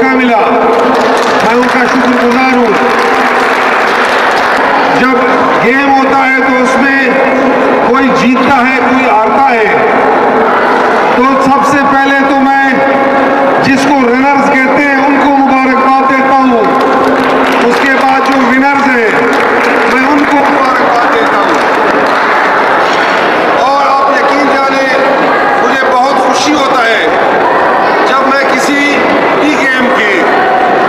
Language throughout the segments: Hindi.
मौका मिला, मैं उनका शुक्रगुजार हूँ। जब गेम होता है तो उसमें कोई जीतता है, कोई हारता है, तो सबसे पहले तो मैं जिसको रनर्स कहते हैं उनको मुबारकबाद देता हूँ। उसके बाद जो विनर्स हैं मैं उनको मुबारकबाद देता हूँ। और आप यकीन जाने मुझे बहुत खुशी होता है जब मैं किसी भी गेम के,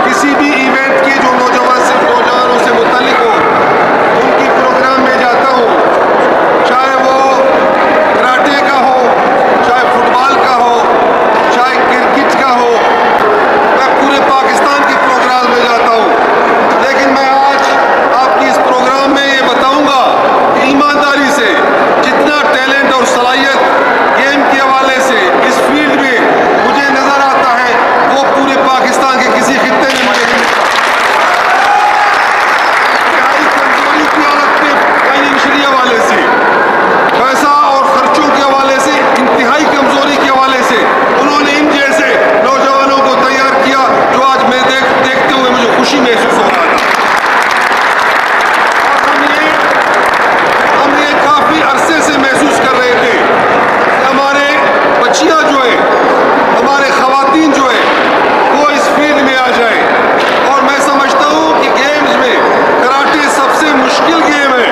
किसी भी इवेंट के जो नौजवानों से मुतालिक हो उनकी प्रोग्राम में जाता हूँ, चाहे वो कराटे का हो, चाहे फुटबॉल का हो, चाहे क्रिकेट का हो। मैं पूरे पाकिस्तान के प्रोग्राम में जाता हूँ, लेकिन मैं आज आपकी इस प्रोग्राम में ये बताऊंगा कि ईमानदारी से जितना टैलेंट और सलाहियत गेम के हवाले से इस फील्ड में मुझे नजर आता है वो पूरे पाकिस्तान के किसी खित्ते में मुझे नहीं मिलता। कमजोरी की हालत में फाइनेंशियली हवाले से, पैसा और खर्चों के हवाले से, इंतहाई कमजोरी के हवाले से उन्होंने इन जैसे नौजवानों को तैयार किया जो आज मैं देखते हुए मुझे खुशी महसूस हो रहा था। और हम ये काफी अरसे से महसूस कर रहे थे कि हमारे बच्चियां जो है, हमारे खवातीन जो है वो इस फील्ड में आ जाए। और मैं समझता हूँ कि गेम्स में कराटे सबसे मुश्किल गेम है।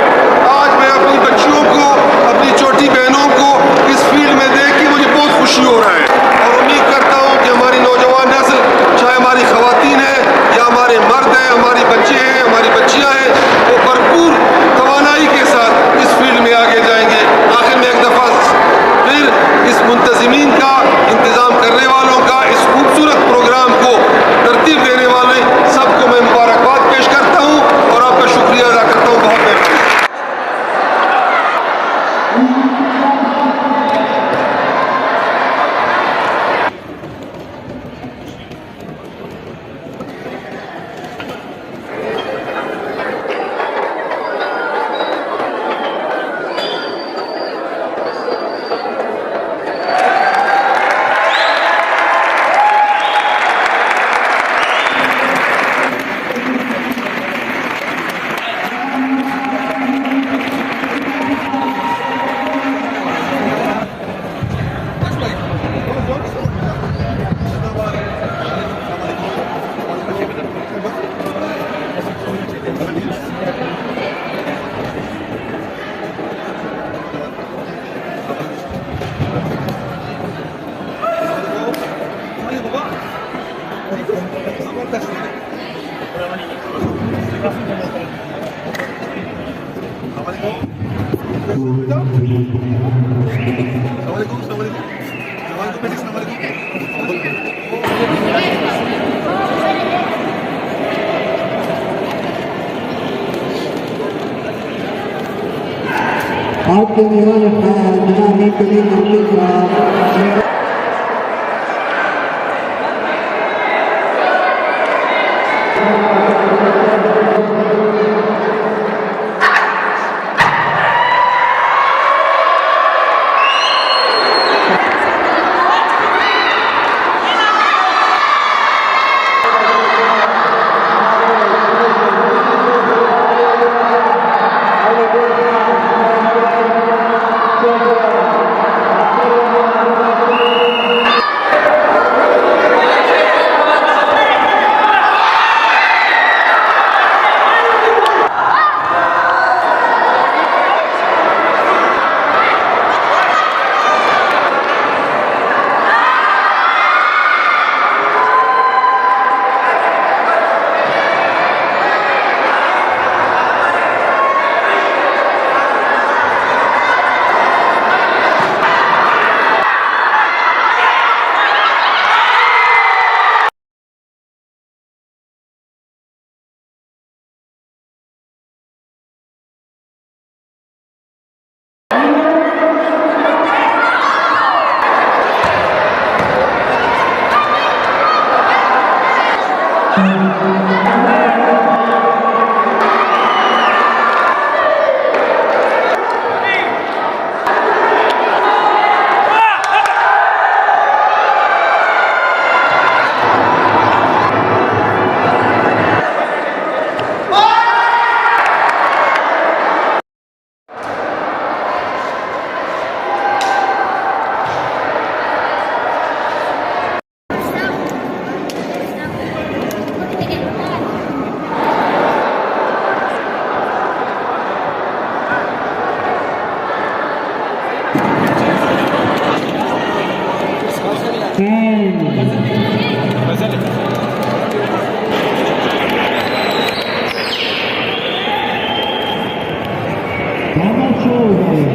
आज मैं अपनी बच्चियों को, अपनी छोटी बहनों को इस फील्ड में देख के मुझे बहुत खुशी हो रहा है। और उम्मीद करता हूँ कि हमारी नौजवान नस्ल, चाहे हमारी खवातीन है या हमारे मर्द हैं, हमारी बच्चे हैं, हमारी बच्चियाँ हैं, वो भरपूर तवानाई के साथ इस फील्ड में आगे जाएंगे। आखिर में एक दफ़ा फिर इस मुंतज़िमीन का, इंतज़ाम करने वालों का, इस खूबसूरत प्रोग्राम को तरतीब देने वाले सबको मैं मुबारकबाद पेश करता हूँ और आपका शुक्रिया अदा करता हूँ। बहुत मेहरबानी। आपके मेहमान बनाने के लिए मामले Thomas Show